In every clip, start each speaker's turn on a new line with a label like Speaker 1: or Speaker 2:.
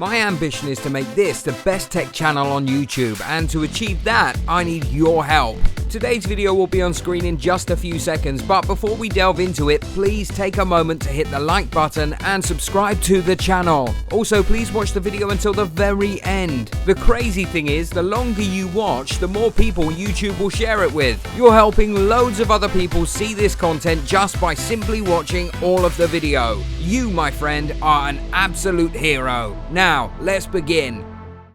Speaker 1: My ambition is to make this the best tech channel on YouTube, and to achieve that, I need your help. Today's video will be on screen in just a few seconds, but before we delve into it, please take a moment to hit the like button and subscribe to the channel. Also, please watch the video until the very end. The crazy thing is, the longer you watch, the more people YouTube will share it with. You're helping loads of other people see this content just by simply watching all of the video. You, my friend, are an absolute hero. Now, let's begin.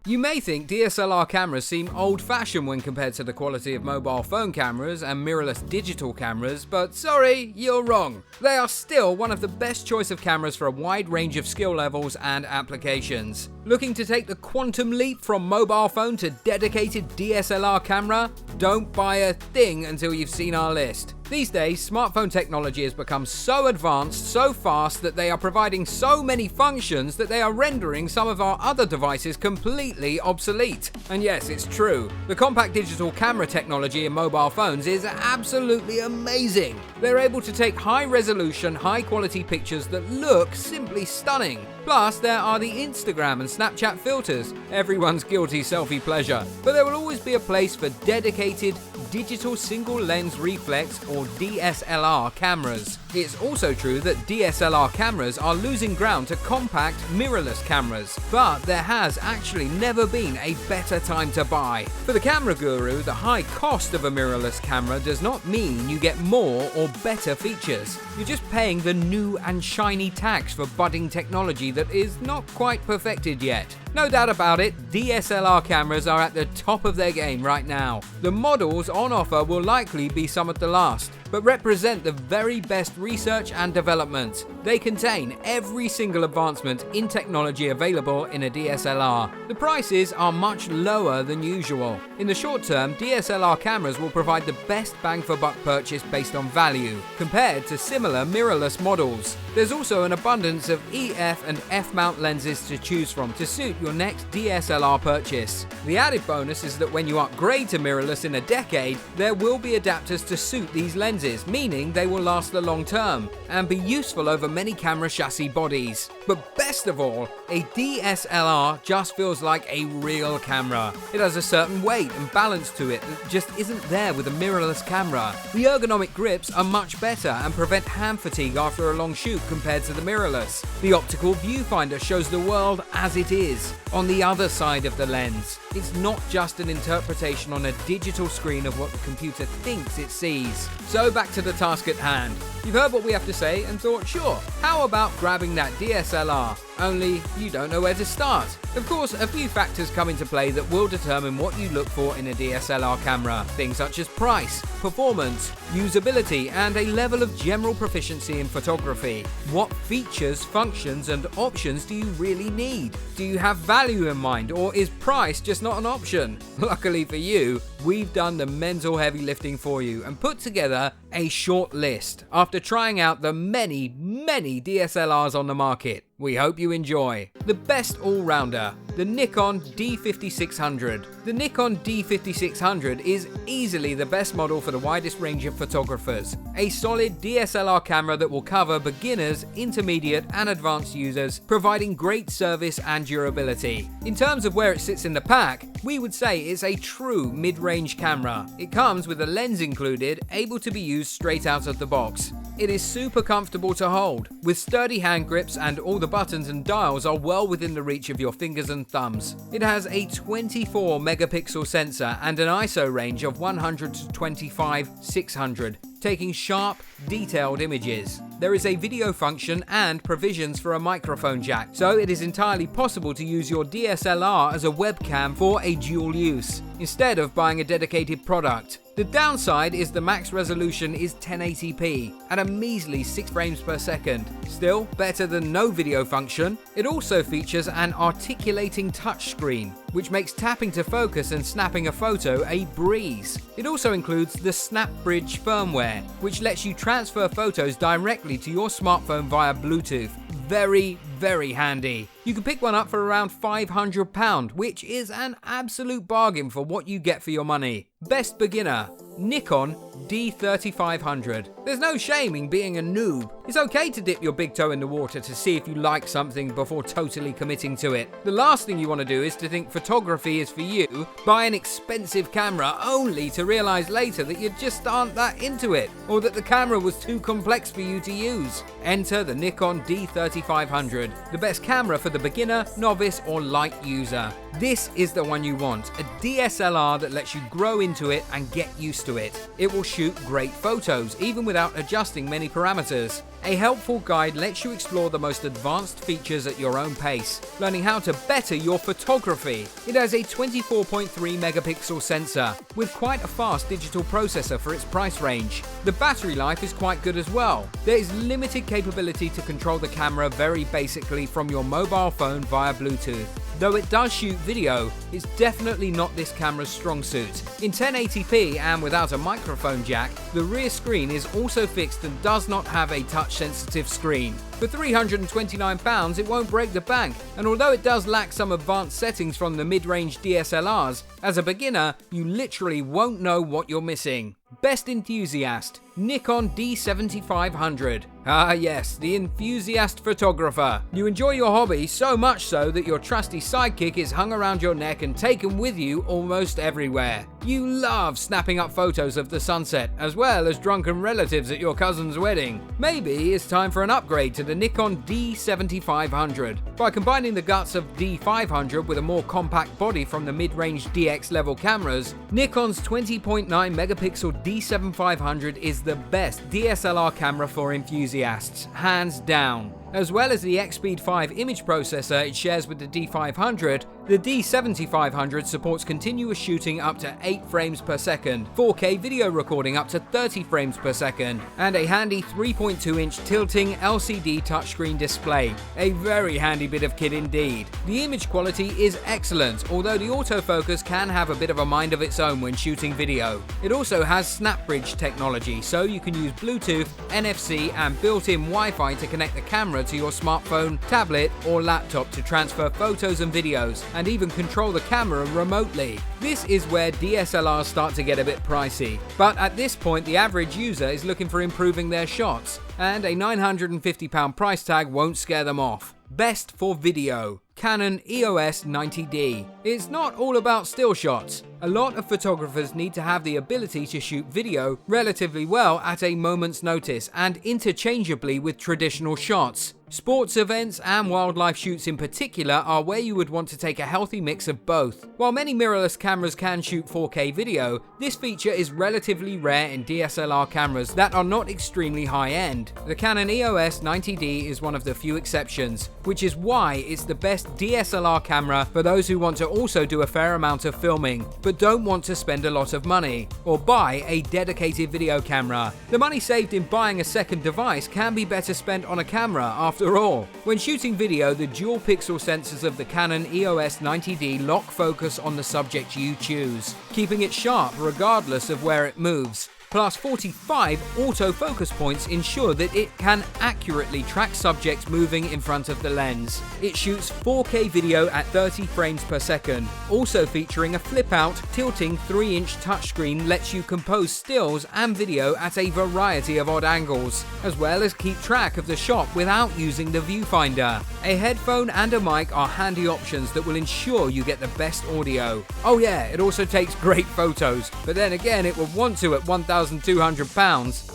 Speaker 1: You may think DSLR cameras seem old-fashioned when compared to the quality of mobile phone cameras and mirrorless digital cameras, but sorry, you're wrong. They are still one of the best choice of cameras for a wide range of skill levels and applications. Looking to take the quantum leap from mobile phone to dedicated DSLR camera? Don't buy a thing until you've seen our list. These days, smartphone technology has become so advanced, so fast, that they are providing so many functions that they are rendering some of our other devices completely obsolete. And yes, it's true. The compact digital camera technology in mobile phones is absolutely amazing. They're able to take high-resolution, high-quality pictures that look simply stunning. Plus, there are the Instagram and Snapchat filters, everyone's guilty selfie pleasure. But there will always be a place for dedicated digital single lens reflex or DSLR cameras. It's also true that DSLR cameras are losing ground to compact mirrorless cameras, but there has actually never been a better time to buy. For the camera guru, the high cost of a mirrorless camera does not mean you get more or better features. You're just paying the new and shiny tax for budding technology that is not quite perfected yet. No doubt about it, DSLR cameras are at the top of their game right now. The models on offer will likely be some of the last, but represent the very best research and development. They contain every single advancement in technology available in a DSLR. The prices are much lower than usual. In the short term, DSLR cameras will provide the best bang for buck purchase based on value, compared to similar mirrorless models. There's also an abundance of EF and F mount lenses to choose from to suit your next DSLR purchase. The added bonus is that when you upgrade to mirrorless in a decade, there will be adapters to suit these lenses, meaning they will last the long term and be useful over many camera chassis bodies. But best of all, a DSLR just feels like a real camera. It has a certain weight and balance to it that just isn't there with a mirrorless camera. The ergonomic grips are much better and prevent hand fatigue after a long shoot compared to the mirrorless. The optical viewfinder shows the world as it is, on the other side of the lens. It's not just an interpretation on a digital screen of what the computer thinks it sees. So back to the task at hand. You've heard what we have to say and thought, sure, how about grabbing that DSLR? Only you don't know where to start. Of course, a few factors come into play that will determine what you look for in a DSLR camera. Things such as price, performance, usability, and a level of general proficiency in photography. What features, functions, and options do you really need? Do you have value in mind, or is price just not an option? Luckily for you, we've done the mental heavy lifting for you and put together a short list after trying out the many DSLRs on the market. We hope you enjoy. The best all-rounder, the Nikon D5600. The Nikon D5600 is easily the best model for the widest range of photographers. A solid DSLR camera that will cover beginners, intermediate and advanced users, providing great service and durability. In terms of where it sits in the pack, we would say it's a true mid-range camera. It comes with a lens included, able to be used straight out of the box. It is super comfortable to hold, with sturdy hand grips, and all the buttons and dials are well within the reach of your fingers and thumbs. It has a 24 megapixel sensor and an ISO range of 100 to 25/600, taking sharp, detailed images. There is a video function and provisions for a microphone jack, so it is entirely possible to use your DSLR as a webcam for a dual use, instead of buying a dedicated product. The downside is the max resolution is 1080p at a measly 6 frames per second. Still, better than no video function. It also features an articulating touchscreen, which makes tapping to focus and snapping a photo a breeze. It also includes the Snap Bridge firmware, which lets you transfer photos directly to your smartphone via Bluetooth. Very handy. You can pick one up for around £500, which is an absolute bargain for what you get for your money. Best beginner, Nikon D3500. There's no shame in being a noob. It's okay to dip your big toe in the water to see if you like something before totally committing to it. The last thing you want to do is to think photography is for you, buy an expensive camera only to realize later that you just aren't that into it, or that the camera was too complex for you to use. Enter the Nikon D3500, the best camera for the beginner, novice, or light user. This is the one you want, a DSLR that lets you grow into it and get used to it. It will shoot great photos, even without adjusting many parameters. A helpful guide lets you explore the most advanced features at your own pace, learning how to better your photography. It has a 24.3 megapixel sensor, with quite a fast digital processor for its price range. The battery life is quite good as well. There is limited capability to control the camera very basically from your mobile phone via Bluetooth. Though it does shoot video, it's definitely not this camera's strong suit. In 1080p and without a microphone jack, the rear screen is also fixed and does not have a touch-sensitive screen. For £329, it won't break the bank, and although it does lack some advanced settings from the mid-range DSLRs, as a beginner, you literally won't know what you're missing. Best Enthusiast, Nikon D7500. Ah yes, the enthusiast photographer. You enjoy your hobby so much so that your trusty sidekick is hung around your neck and taken with you almost everywhere. You love snapping up photos of the sunset, as well as drunken relatives at your cousin's wedding. Maybe it's time for an upgrade to the Nikon D7500. By combining the guts of D500 with a more compact body from the mid-range DX level cameras, Nikon's 20.9 megapixel D7500 is the best DSLR camera for enthusiasts, hands down. As well as the X-Speed 5 image processor it shares with the D500, the D7500 supports continuous shooting up to 8 frames per second, 4K video recording up to 30 frames per second, and a handy 3.2-inch tilting LCD touchscreen display. A very handy bit of kit indeed. The image quality is excellent, although the autofocus can have a bit of a mind of its own when shooting video. It also has SnapBridge technology, so you can use Bluetooth, NFC, and built-in Wi-Fi to connect the camera to your smartphone, tablet, or laptop to transfer photos and videos, and even control the camera remotely. This is where DSLRs start to get a bit pricey, but at this point the average user is looking for improving their shots, and a £950 price tag won't scare them off. Best for video, Canon EOS 90D. It's not all about still shots. A lot of photographers need to have the ability to shoot video relatively well at a moment's notice and interchangeably with traditional shots. Sports events and wildlife shoots in particular are where you would want to take a healthy mix of both. While many mirrorless cameras can shoot 4K video, this feature is relatively rare in DSLR cameras that are not extremely high-end. The Canon EOS 90D is one of the few exceptions, which is why it's the best DSLR camera for those who want to also do a fair amount of filming, but don't want to spend a lot of money, or buy a dedicated video camera. The money saved in buying a second device can be better spent on a camera after all. When shooting video, the dual pixel sensors of the Canon EOS 90D lock focus on the subject you choose, keeping it sharp regardless of where it moves. Plus 45 autofocus points ensure that it can accurately track subjects moving in front of the lens. It shoots 4K video at 30 frames per second. Also featuring a flip-out, tilting 3-inch touchscreen lets you compose stills and video at a variety of odd angles, as well as keep track of the shot without using the viewfinder. A headphone and a mic are handy options that will ensure you get the best audio. Oh yeah, it also takes great photos, but then again it would want to at £1,200.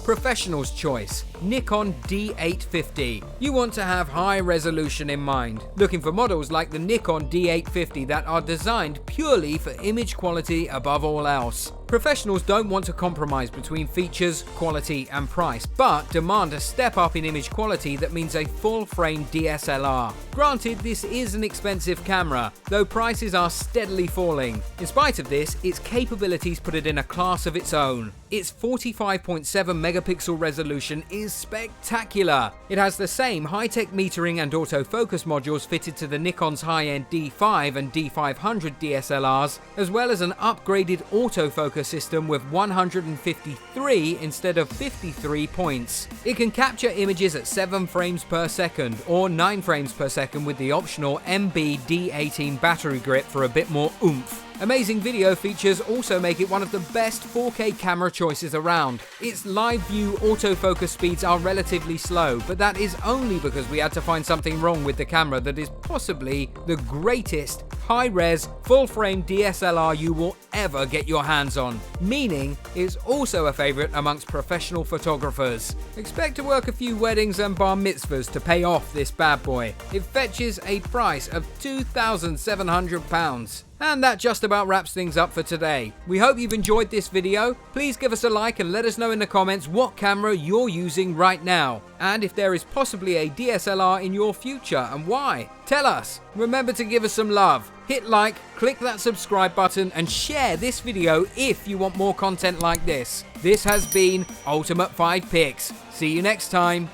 Speaker 1: Professional's choice, Nikon D850. You want to have high resolution in mind, looking for models like the Nikon D850 that are designed purely for image quality above all else. Professionals don't want to compromise between features, quality and price, but demand a step up in image quality that means a full-frame DSLR. Granted, this is an expensive camera, though prices are steadily falling. In spite of this, its capabilities put it in a class of its own. Its 45.7 megapixel resolution is spectacular. It has the same high-tech metering and autofocus modules fitted to the Nikon's high-end D5 and D500 DSLRs, as well as an upgraded autofocus system with 153 instead of 53 points. It can capture images at 7 frames per second or 9 frames per second with the optional MB D18 battery grip for a bit more oomph. Amazing video features also make it one of the best 4K camera choices around. Its live view autofocus speeds are relatively slow, but that is only because we had to find something wrong with the camera that is possibly the greatest high-res, full-frame DSLR you will ever get your hands on, meaning it's also a favourite amongst professional photographers. Expect to work a few weddings and bar mitzvahs to pay off this bad boy. It fetches a price of £2,700. And that just about wraps things up for today. We hope you've enjoyed this video. Please give us a like and let us know in the comments what camera you're using right now, and if there is possibly a DSLR in your future and why. Tell us. Remember to give us some love. Hit like, click that subscribe button and share this video if you want more content like this. This has been Ultimate 5 Picks. See you next time.